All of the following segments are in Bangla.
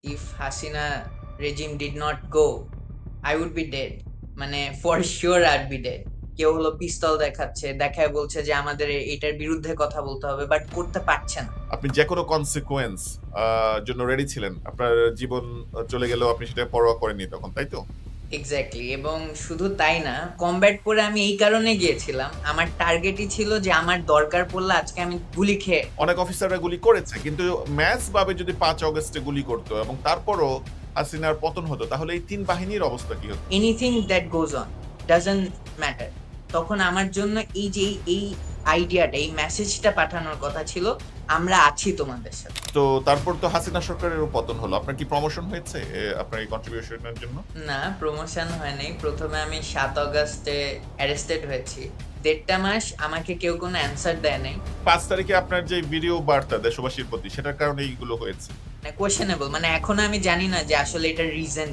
if Hasina regime did not go, I would be dead. মানে for sure I'd be dead. কেউ হলো পিস্তল দেখাচ্ছে, দেখায় বলছে যে আমাদের এটার বিরুদ্ধে কথা বলতে হবে, বাট করতে পারছে না। আপনি যে কোনো কনসিকুয়েন্স জন্য রেডি ছিলেন, আপনার জীবন চলে গেলেও আপনি সেটা পরোয়া করেননি তখন, তাই তো? এক্স্যাক্টলি। এবং শুধু তাই না, কমব্যাট করে আমি এই কারণে গিয়েছিলাম, আমার টার্গেটই ছিল যে আমার দরকার পড়লে আজকে আমি গুলি খেয়ে। অনেক অফিসাররা গুলি করেছে, কিন্তু ম্যাচ ভাবে যদি 5 অগস্টে গুলি করতো এবং তারপরও হাসিনার পতন হতো, তাহলে এই তিন বাহিনীর অবস্থা কি হতো? Anything that goes on doesn't matter. তখন আমার জন্য এই যে এই আইডিয়াটা, এই মেসেজটা পাঠানোর কথা ছিল, আমরা আছি তোমাদের সাথে। তো তারপর তো হাসিনা সরকারেরও পতন হলো, আপনার কি প্রমোশন হয়েছে আপনার এই কন্ট্রিবিউশনের জন্য? না, প্রমোশন হয় নাই। প্রথমে আমি 7 অগস্টে অ্যারেস্টেড হয়েছি। 1.5 মাস আমাকে কেউ কোনো অ্যান্সার দেয় নাই। 5 তারিখে আপনার যে ভিডিও বার্তা দেশবাসীর প্রতি, সেটার কারণে এইগুলো হয়েছে। কোয়েশ্চেনেবল, মানে এখনো আমি জানি না যে আসলে এটার রিজন।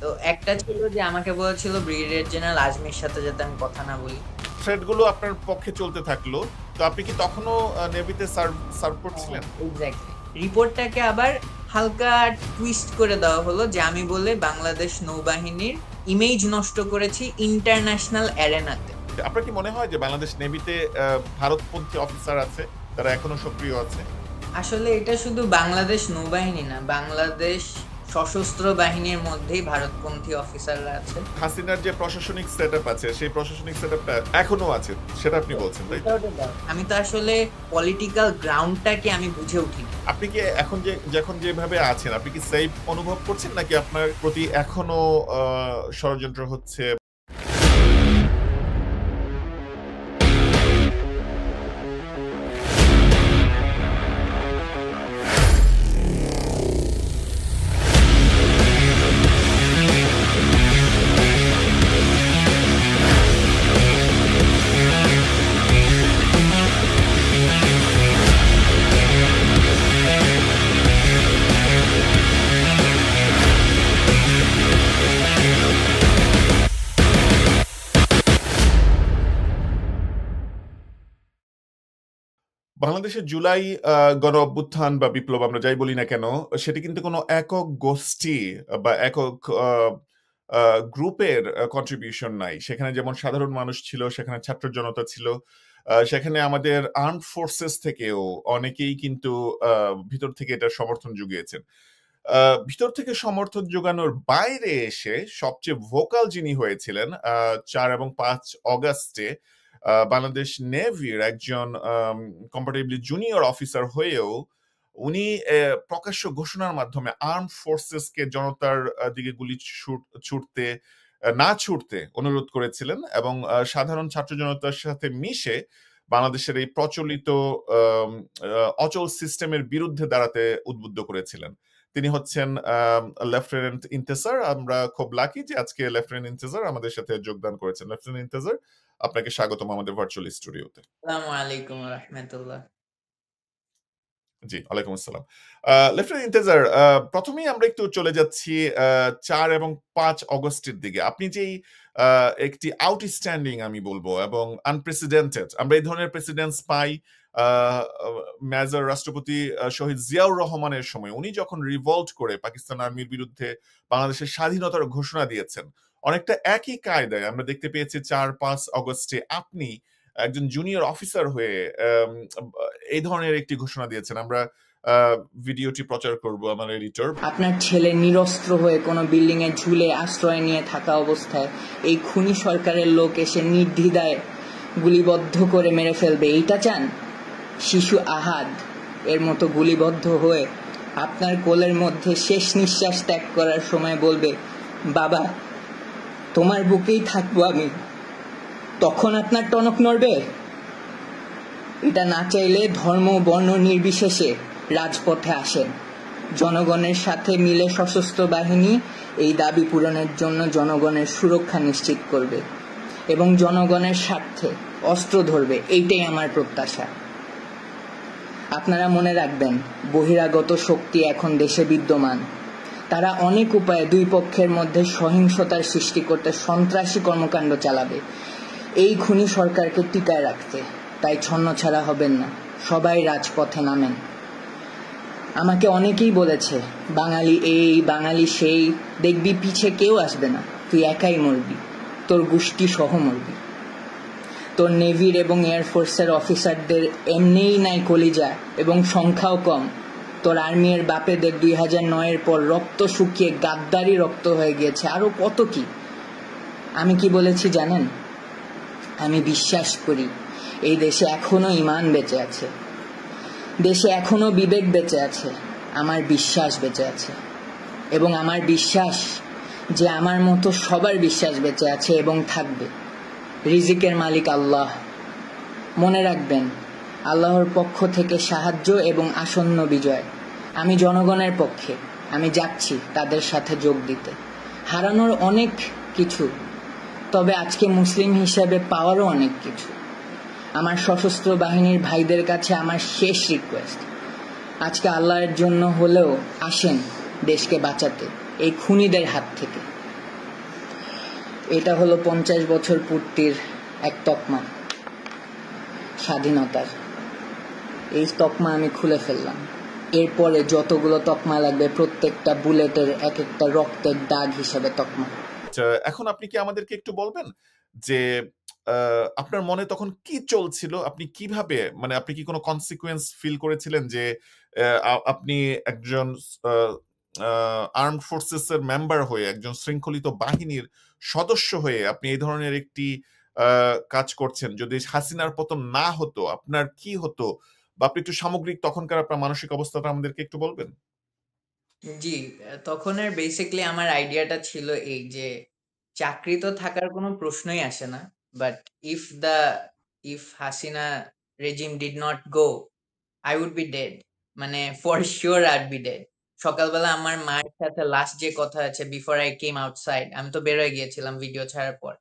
তো একটা ছিল যে আমাকে বলেছিল ব্রিগেডিয়ার জেনারেল আজমির সাথে যাতে আমি কথা না বলি। থ্রেডগুলো আপনার পক্ষে চলতে থাকলো, তো আপনি কি তখনও নেভিতে সার্ভ করছিলেন? এক্স্যাক্টলি। রিপোর্টটাকে আবার হালকা টুইস্ট করে দেওয়া হলো যে আমি বলে বাংলাদেশ নৌবাহিনীর ইমেজ নষ্ট করেছি ইন্টারন্যাশনাল অ্যারেনাতে। আপনার কি মনে হয় যে বাংলাদেশ নেভিতে ভারতপন্থী অফিসার আছে, তারা এখনো সক্রিয় আছে? আসলে এটা শুধু বাংলাদেশ নৌবাহিনী না, বাংলাদেশ সশস্ত্র বাহিনীর মধ্যেই ভারতপন্থী অফিসাররা আছে। হাসিনার যে প্রশাসনিক সেটআপ আছে, সেই প্রশাসনিক সেটআপটা এখনো আছে, সেটা আপনি বলছেন, তাই? আমি তো আসলে পলিটিক্যাল গ্রাউন্ডটাকে আমি বুঝে উঠিনি। আপনি কি এখন যেভাবে আছেন, আপনি কি সেফ অনুভব করছেন, নাকি আপনার প্রতি এখনো ষড়যন্ত্র হচ্ছে? বাংলাদেশের জুলাই গণ অভ্যুত্থান বা বিপ্লব আমরা যাই বলি না কেন, সেটি কিন্তু কোনো একক গোষ্ঠী বা একক গ্রুপের কন্ট্রিবিউশন নাই। সেখানে যেমন সাধারণ মানুষ ছিল, সেখানে ছাত্র জনতা ছিল, সেখানে আমাদের আর্মড ফোর্সেস থেকেও অনেকেই কিন্তু ভিতর থেকে এটার সমর্থন জুগিয়েছেন। ভিতর থেকে সমর্থন জোগানোর বাইরে এসে সবচেয়ে ভোকাল যিনি হয়েছিলেন 4 এবং 5 অগাস্টে বাংলাদেশ নেভির একজন কম্পারেটিভলি জুনিয়র অফিসার হয়েও উনি প্রকাশ্য ঘোষণার মাধ্যমে আর্ম ফোর্সেসকে জনতার দিকে গুলি না ছুটতে অনুরোধ করেছিলেন এবং সাধারণ ছাত্র জনতার সাথে মিশে বাংলাদেশের এই প্রচলিত অচল সিস্টেমের বিরুদ্ধে দাঁড়াতে উদ্বুদ্ধ করেছিলেন। তিনি হচ্ছেন লেফটেন্যান্ট ইন্তেজার। আমরা খুব লাকি যে আজকে লেফটেন্যান্ট ইন্তেজার আমাদের সাথে যোগদান করেছেন। লেফটেন্যান্ট ইন্তেজার, আপনাকে স্বাগতম আমাদের ভার্চুয়াল স্টুডিওতে। আসসালামু আলাইকুম ওয়া রাহমাতুল্লাহ। জি, ওয়ালাইকুম আসসালাম। লেফটেন্যান্ট ইন্তেজার, প্রথমেই আমরা একটু চলে যাচ্ছি 4 এবং 5 অগস্টের দিকে। আপনি যেই একটি আউটস্ট্যান্ডিং আমি বলবো এবং আনপ্রেসিডেন্টেড, আমরা এই ধরনের প্রেসিডেন্টস পাই মেজর রাষ্ট্রপতি শহীদ জিয়াউর রহমানের সময়। উনি যখন রিভল্ট করে পাকিস্তান আর্মির বিরুদ্ধে বাংলাদেশের স্বাধীনতার ঘোষণা দিয়েছেন, অনেকটা একই কায়দায় আমরা দেখতে পেয়েছি 4-5 অগস্টে আপনি একজন জুনিয়র অফিসার হয়ে এই ধরনের একটি ঘোষণা দিয়েছেন। আমরা ভিডিওটি প্রচার করব আমার এডিটর। আপনার ছেলে নিরস্ত্র হয়ে কোনো বিল্ডিং এ ঝুলে আশ্রয় নিয়ে থাকা অবস্থায় এই খুনি সরকারের লোক এসে নির্দ্বিধায় গুলিবদ্ধ করে মেরে ফেলবে, এইটা চান? শিশু আহাদ এর মতো গুলিবদ্ধ হয়ে আপনার কোলের মধ্যে শেষ নিঃশ্বাস ত্যাগ করার সময় বলবে, বাবা তোমার বুকেই থাকবো আমি, তখন আপনার টনক নড়বে? এটা না চাইলে ধর্ম বর্ণ নির্বিশেষে রাজপথে আসেন। জনগণের সাথে মিলে সশস্ত্র বাহিনী এই দাবি পূরণের জন্য জনগণের সুরক্ষা নিশ্চিত করবে এবং জনগণের স্বার্থে অস্ত্র ধরবে, এইটাই আমার প্রত্যাশা। আপনারা মনে রাখবেন, বহিরাগত শক্তি এখন দেশে বিদ্যমান। তারা অনেক উপায়ে দুই পক্ষের মধ্যে সহিংসতার সৃষ্টি করতে সন্ত্রাসী কর্মকাণ্ড চালাবে এই খুনি সরকারকে টিকায় রাখতে। তাই ছন্নছাড়া হবেন না, সবাই রাজপথে নামেন। আমাকে অনেকেই বলেছে বাঙালি এই বাঙালি সেই, দেখবি পিছে কেউ আসবে না, তুই একাই মরবি, তোর গোষ্ঠী সহ মরবি। তোর নেভির এবং এয়ারফোর্সের অফিসারদের এমনিই নাই কলিজা এবং সংখ্যাও কম। তোর আর্মির বাপেদের 2009-এর পর রক্ত শুকিয়ে গাদ্দারি রক্ত হয়ে গিয়েছে, আরো কত কি। আমি কি বলেছি জানেন? আমি বিশ্বাস করি এই দেশে এখনো ঈমান বেঁচে আছে, দেশে এখনো বিবেক বেঁচে আছে, আমার বিশ্বাস বেঁচে আছে। এবং আমার বিশ্বাস যে আমার মতো সবার বিশ্বাস বেঁচে আছে এবং থাকবে। রিজিকের মালিক আল্লাহ। মনে রাখবেন, আল্লাহর পক্ষ থেকে সাহায্য এবং আসন্ন বিজয়। আমি জনগণের পক্ষে, আমি যাচ্ছি তাদের সাথে যোগ দিতে। হারানোর অনেক কিছু, তবে আজকে মুসলিম হিসেবে পাওয়ারও অনেক কিছু। আমার সশস্ত্র বাহিনীর ভাইদের কাছে আমার শেষ রিকোয়েস্ট, আজকে আল্লাহর জন্য হলেও আসেন দেশকে বাঁচাতে এই খুনিদের হাত থেকে। এটা হলো 50 বছর পূর্তির এক তকমা স্বাধীনতার। এই তকমা আমি খুলে ফেললাম। এরপরে যতগুলো তকমা লাগবে প্রত্যেকটা বুলেটের এক একটা রক্তের দাগ হিসেবে তকমা। এখন আপনি কি আমাদেরকে একটু বলবেন যে আপনার মনে তখন কি চলছিল? আপনি কিভাবে, মানে আপনি কি কোনো কনসিকুয়েন্স ফিল করেছিলেন যে আপনি একজন আর্মড ফোর্সেস এর মেম্বার হয়ে, একজন শৃঙ্খলিত বাহিনীর সদস্য হয়ে আপনি এই ধরনের একটি কাজ করছেন, যদি হাসিনার পতন না হতো আপনার কি হতো, বা আপনি একটু সামগ্রিক তখনকার আপনার মানসিক অবস্থাটা আমাদেরকে একটু বলবেন? জি, তখনের বেসিক্যালি আমার আইডিয়াটা ছিল এই যে চাকরি তো থাকার কোনো প্রশ্নই আসে না, but if Hasina regime did not go, I would be dead, মানে for sure I'd be dead. সকালবেলা আমার মায়ের সাথে লাস্ট যে কথা আছে বিফোর আই কেম আউটসাইড, আমি তো বের হয়ে গিয়েছিলাম ভিডিও ছাড়ার পর,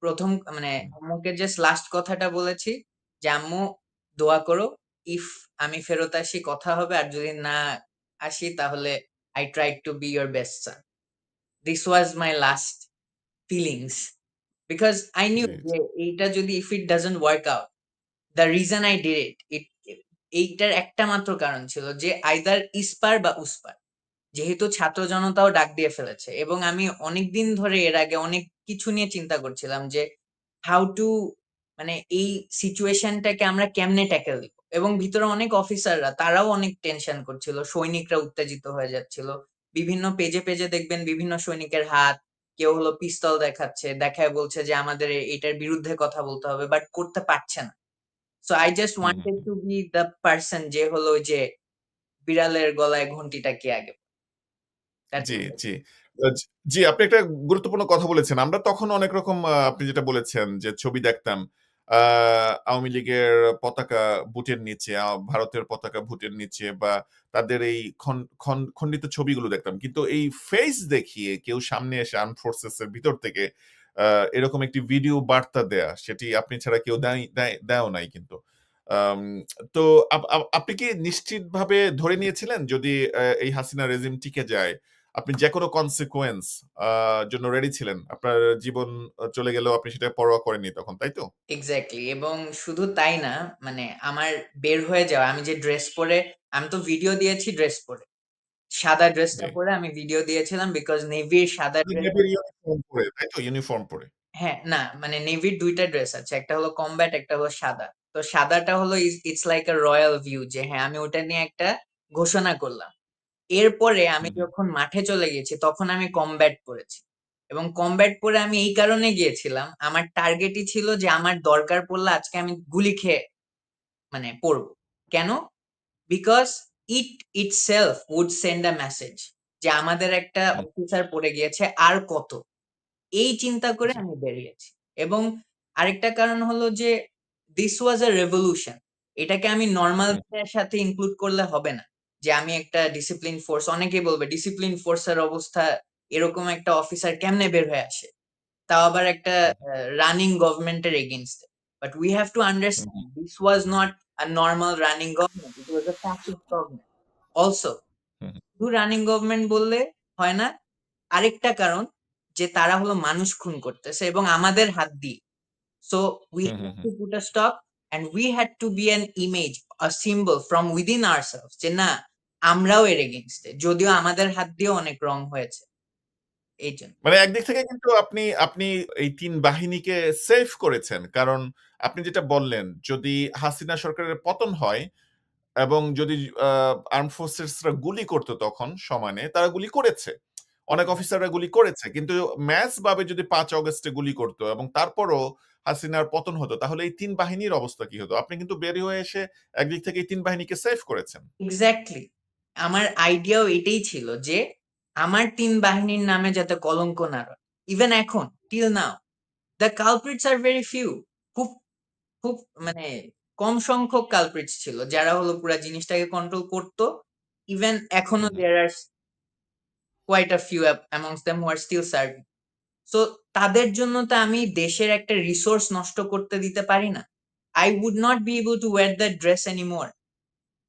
প্রথম মানে আম্মুকে জাস্ট লাস্ট কথাটা বলেছি যে আম্মু দোয়া করো, ইফ আমি ফেরত আসি কথা হবে, আর যদি না আসি তাহলে I try to be your best son. This was my last feelings, because I knew জি, যে এইটা যদি if it doesn't work out, the reason I did it, এইটার একটা মাত্র কারণ ছিল যে আইদার ইসপার বা উসপার। যেহেতু ছাত্র জনতাও ডাক দিয়ে ফেলেছে এবং আমি অনেকদিন ধরে এর আগে অনেক কিছু নিয়ে চিন্তা করছিলাম যে হাউ টু, মানে এই সিচুয়েশনটাকে আমরা কেমনে ট্যাকেল দিব। এবং ভিতরে অনেক অফিসাররা তারাও অনেক টেনশন করছিল, সৈনিকরা উত্তেজিত হয়ে যাচ্ছিল। বিভিন্ন পেজে পেজে দেখবেন বিভিন্ন সৈনিকের হাত, কেউ হলো পিস্তল দেখাচ্ছে, দেখায় বলছে যে আমাদের এটার বিরুদ্ধে কথা বলতে হবে, বাট করতে পারছে না। So I just wanted to B the person যে হলো যে বিড়ালের গলায় ঘন্টিটা কে আগে। That's G, it. জি। আ জি, জি, আপনি একটা গুরুত্বপূর্ণ কথা বলেছেন। আমরা তখন অনেক রকম আপনি যেটা বলেছেন যে ছবি দেখতাম। আ আওয়ামী লীগের পতাকা বুটের নিচে, ভারতের পতাকা বুটের নিচে, বা তাদের এই খণ্ডিত ছবিগুলো দেখতাম। কিন্তু এই ফেস দেখিয়ে কেউ সামনে এসে আর্মড ফোর্সেস এর ভিতর থেকে আ এরকম একটি ভিডিও বার্তা দেয়া, সেটি আপনি ছাড়া কেউ দেয়ও নাই কিন্তু। আম তো আপনি কি নিশ্চিতভাবে ধরে নিয়েছিলেন যদি এই হাসিনা রেজিম টিকে যায়, আপনি যেকোনো কনসিকুয়েন্স জন্য রেডি ছিলেন? আপনার জীবন চলে গেলেও আপনি সেটা পরোয়া করেননি তখন, তাই তো? এক্স্যাক্টলি। এবং শুধু তাই না, মানে আমার বের হয়ে যাওয়া, আমি যে ড্রেস পরে, আমি তো ভিডিও দিয়েছি ড্রেস পরে, সাদা ড্রেসটা জি। পরে আমি ভিডিও দিয়েছিলাম, বিকজ নেভির সাদা ড্রেস। নেভির ইউনিফর্ম পরে, তাই তো? ইউনিফর্ম পরে। হ্যাঁ, না মানে নেভির দুইটা ড্রেস আছে, একটা হলো কমব্যাট, একটা হলো সাদা। তো সাদাটা হলো it's like a royal view, যে হ্যাঁ আমি ওটা নিয়ে একটা ঘোষণা করলাম। এরপরে আমি হুম, যখন মাঠে চলে গেছি তখন আমি কমব্যাট পরেছি। এবং কমব্যাট পরে আমি এই কারণে গিয়েছিলাম, আমার টার্গেটই ছিল যে আমার দরকার পড়লে আজকে আমি গুলি খেয়ে মানে পড়বো। কেন? Because it itself would send a message যে আমাদের একটা হুম, অফিসার পড়ে গিয়েছে, আর কত, এই চিন্তা করে জি, আমি বেরিয়েছি। এবং আরেকটা কারণ হলো যে দিস ওয়াজ আ রেভলিউশন। এটাকে আমি নর্মাল হুম, এর সাথে ইনক্লুড করলে হবে না যে আমি একটা ডিসিপ্লিন ফোর্স, অনেকেই বলবে ডিসিপ্লিন ফোর্সের অবস্থা এরকম, একটা অফিসার কেমনে বের হয়ে আসে, তাও আবার একটা হুম, রানিং গভর্নমেন্টের এগেইনস্টে। But we have to hmm, understand this was not a normal running government, it was a fascist government also. Hmm, শুধু রানিং গভর্নমেন্ট বললে হয় না, আরেকটা কারণ যে তারা হলো মানুষ খুন করতেছে এবং আমাদের হাত দিয়ে। So we hmm, had hmm, hmm, to put a stop, and we had to be an image, a symbol from within ourselves যে না, আমরাও এর এগেইনস্টে, যদিও আমাদের হাত দিয়েও অনেক রং হয়েছে এই জন্য। মানে একদিক থেকে কিন্তু আপনি আপনি এই ৩ বাহিনীকে সেভ করেছেন। কারণ আপনি যেটা বললেন, যদি হাসিনা সরকারের পতন হয় এবং যদি আর্মড ফোর্সেসরা গুলি করত তখন সমানে, তারা গুলি করেছে। অনেক অফিসাররা গুলি করেছে। কিন্তু ম্যাস ভাবে যদি ৫ অগাস্টে গুলি করত এবং তারপরও হাসিনার পতন হতো, তাহলে এই ৩ বাহিনীর অবস্থা কি হতো? আপনি কিন্তু বের হয়ে এসে একদিক থেকে এই ৩ বাহিনীকে সেভ করেছেন। এক্স্যাক্টলি। আমার আইডিয়াও এটাই ছিল যে আমার ৩ বাহিনীর নামে যাতে কলঙ্ক না রয়। ইভেন এখন till now the culprits are very few. খুব খুব মানে কম সংখ্যক কালপ্রিটস ছিল যারা হলো পুরা জিনিসটাকে কন্ট্রোল করত। ইভেন এখনো hmm, hmm. There are quite a few amongst them who are still serving. So তাদের জন্য তো আমি দেশের একটা রিসোর্স নষ্ট করতে দিতে পারি না। I would not be able to wear that dress anymore.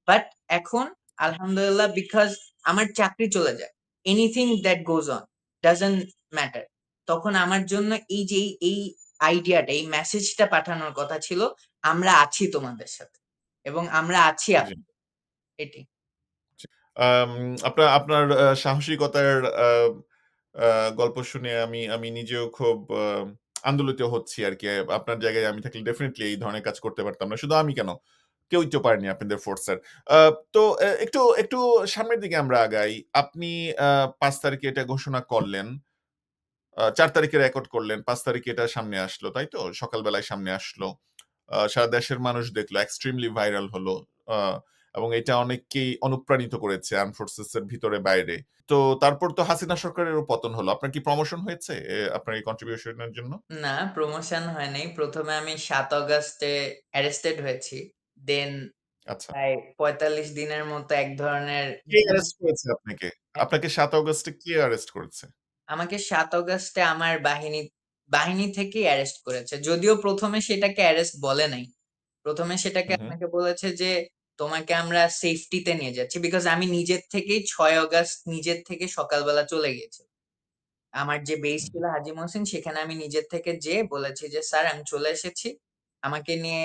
But এখন আলহামদুলিল্লাহ, বিকজ আমার চাকরি চলে যায়, anything that goes on doesn't matter. তখন আমার জন্য এই যে এই আইডিয়াটা, এই মেসেজটা পাঠানোর কথা ছিল, আমরা আছি তোমাদের সাথে এবং আমরা আছি জি। এটি। আম আপনার আপনার সাহসিকতার আ আ গল্প শুনে আমি আমি নিজেও খুব আন্দোলিত হচ্ছি আরকি। আপনার জায়গায় আমি থাকলে ডেফিনিটলি এই ধরনের কাজ করতে পারতাম না। শুধু আমি কেন? কেউই তো পারেনি আপনাদের ফোর্সের। আ তো একটু একটু সামনের দিকে আমরা আগাই। আপনি ৫ তারিখে এটা ঘোষণা করলেন। ৪ তারিখে রেকর্ড করলেন। ৫ তারিখে এটা সামনে আসলো, তাই তো? সকালবেলায় সামনে আসলো। সারা দেশের মানুষ দেখলো। এক্সট্রিমলি ভাইরাল হলো। আ এবং এটা অনেককেই অনুপ্রাণিত করেছে আর্মড ফোর্সেস এর ভিতরে বাইরে। তো তারপর তো হাসিনা সরকারেরও পতন হলো। আপনার কি প্রমোশন হয়েছে আপনার এই কন্ট্রিবিউশন এর জন্য? না, প্রমোশন হয় নাই। প্রথমে আমি ৭ অগাস্টে অ্যারেস্টেড হয়েছি। দেন আচ্ছা। প্রায় ৪৫ দিনের মতো এক ধরনের কে অ্যারেস্ট করেছে আপনাকে? আপনাকে ৭ অগাস্টে কে অ্যারেস্ট করেছে? আমাকে ৭ অগাস্টে আমার বাহিনী থেকেই অ্যারেস্ট করেছে। যদিও ১ম এ সেটাকে অ্যারেস্ট বলে নাই। ১ম এ সেটাকে হু, হু, আমাকে বলেছে যে, "তোমাকে আমরা সেফটিতে নিয়ে যাচ্ছি।" বিকজ আমি নিজের থেকেই ৬ অগাস্ট নিজের থেকে সকালবেলা চলে গিয়েছি। আমার যে বেস হু, ছিল হাজী মহসিন, সেখানে আমি নিজের থেকে যেয়ে বলেছি যে, "স্যার, আমি চলে এসেছি। আমাকে নিয়ে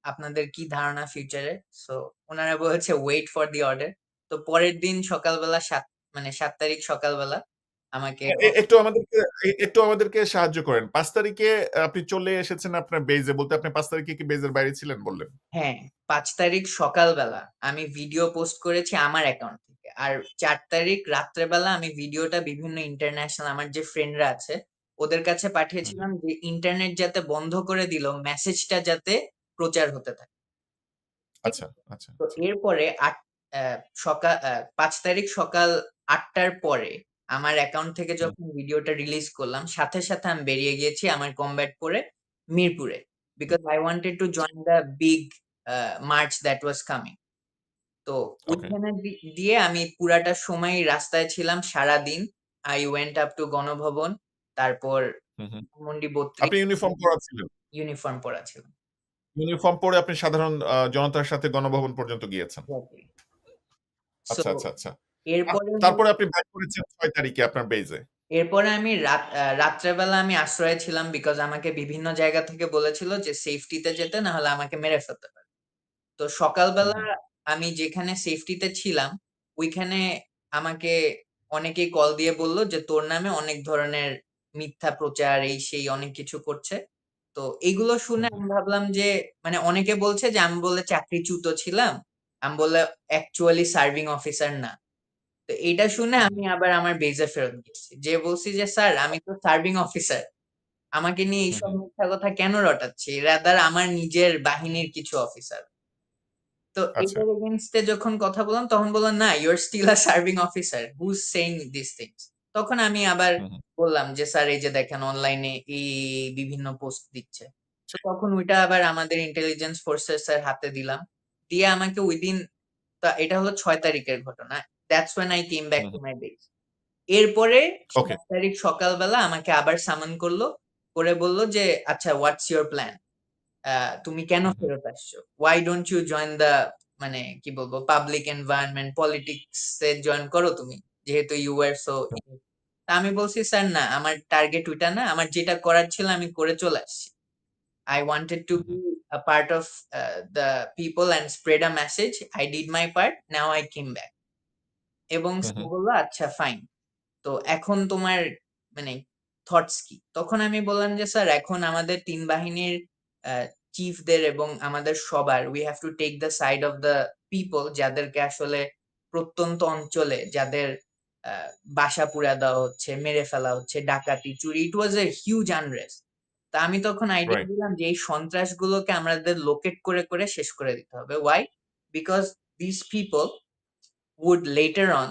আপনাদের কি ধারণা ফিউচারে?" সো উনারা বলেছে, "ওয়েট ফর দি অর্ডার।" তো পরের দিন সকালবেলা ৭ তারিখ সকালবেলা আমাকে একটু আমাদেরকে একটু আমাদেরকে সাহায্য করেন। ৫ তারিখে আপনি চলে এসেছেন আপনার বেইজে বলতে আপনি ৫ তারিখে কি বেইজের বাইরে ছিলেন বললেন? হ্যাঁ, ৫ তারিখ সকালবেলা আমি ভিডিও পোস্ট করেছি আমার অ্যাকাউন্ট থেকে। আর ৪ তারিখ রাত্রেবেলা আমি ভিডিওটা বিভিন্ন ইন্টারন্যাশনাল আমার যে ফ্রেন্ডরা আছে, ওদের কাছে হু, হু। পাঠিয়েছিলাম যে ইন্টারনেট যাতে বন্ধ করে দিল, মেসেজটা যাতে প্রচার হতে থাকে। ঠিক আচ্ছা, আছে? আচ্ছা, তো আচ্ছা। এরপরে ৫ তারিখ সকাল ৮ টার পরে আমার অ্যাকাউন্ট থেকে হুম, যখন ভিডিওটা রিলিজ করলাম, সাথে, সাথে আমি বেরিয়ে গিয়েছি আমার কমব্যাট পরে মিরপুরে। Hmm. Because I wanted to join the big march that was coming. তো ওকে। ওইখানে দিয়ে আমি পুরাটা সময় রাস্তায় ছিলাম সারাদিন। I went up to Ganabhaban. তারপর হু, হু। ধানমন্ডি ৩২ আপনি ইউনিফর্ম পড়া ছিলেন। ইউনিফর্ম পরা ছিল। ইউনিফর্ম পরে আপনি সাধারণ জনতার সাথে গণভবন পর্যন্ত গিয়েছেন। এক্সাক্টলি। সো আচ্ছা, আচ্ছা, আচ্ছা। এরপরে তারপরে আপনি ব্যাক করেছেন ৬ তারিখে আপনার বেইজে। এরপরে আমি রাত্রেবেলা আমি আশ্রয়ে ছিলাম, বিকজ আমাকে বিভিন্ন জায়গা থেকে বলেছিল যে সেফটিতে যেতে, না হলে আমাকে মেরে ফেলতে পারে। তো হু, সকালবেলা হু, আমি যেখানে সেফটিতে ছিলাম, ওইখানে আমাকে অনেকেই কল দিয়ে বলল যে তোর নামে অনেক ধরনের মিথ্যা প্রচার এই সেই অনেক কিছু করছে। তো এগুলো হু, শুনে হু, আমি ভাবলাম যে, মানে অনেকে বলছে যে আমি বলে চাকরিচ্যুত ছিলাম। আমি বলে অ্যাকচুয়ালি সার্ভিং অফিসার না। তো এইটা শুনে হু, আমি আবার আমার বেজে ফেরত গেছি। যেয়ে বলছি যে, "স্যার, আমি তো সার্ভিং অফিসার। আমাকে নিয়ে হু, এইসব হু, মিথ্যা কথা কেন রটাচ্ছি? রাদার আমার নিজের বাহিনীর কিছু অফিসার।" তো আচ্ছা। এটার এগেইনস্ট এ যখন কথা বললাম, তখন বলল, "না, you are still a serving officer. Who is saying this things?" তখন আমি আবার হু, হু। বললাম যে, "স্যার, এই যে দেখেন অনলাইনে এই বিভিন্ন পোস্ট দিচ্ছে।" তো তখন ওইটা আবার আমাদের ইন্টেলিজেন্স ফোর্সেস এর হাতে দিলাম। দিয়ে আমাকে উইদিন, এটা হলো ৬ তারিখের ঘটনা। That's when I came back who, to who. my base. এরপরে ওকে। ৭ তারিখ সকালবেলা আমাকে আবার সামন করলো। করে বলল যে, "আচ্ছা, হোয়াটস ইউর প্ল্যান? তুমি কেন হু, হু, ফেরত আসছো? Why don't you join the, মানে কি বলবো, পাবলিক এনভায়রনমেন্ট পলিটিক্স এ জয়েন করো তুমি। যেহেতু you were so." হু। তা আমি বলছি, "স্যার, না, আমার টার্গেট ওইটা না। আমার যেটা করার ছিল আমি করে চলে আসছি।" I wanted to hmm, be a part of the people and spread a message. I did my part. Now I came back. এবং হুম, সে হুম, বলল, আচ্ছা ফাইন, তো এখন তোমার মানে থটস কি? তখন আমি বললাম যে স্যার, এখন আমাদের ৩ বাহিনীর চিফদের এবং আমাদের সবার we have to take the side of the people, যাদেরকে আসলে প্রত্যন্ত অঞ্চলে যাদের বাসা পুড়া দেওয়া হচ্ছে, মেরে ফেলা হচ্ছে, ডাকাতি, চুরি। ইট ওয়াজ এ হিউজ আনরেস্ট। তা আমি তখন আইডিয়া রাইট। দিলাম যে এই সন্ত্রাসগুলোকে আমাদের লোকেট করে করে শেষ করে দিতে হবে। Why? Because this people would later on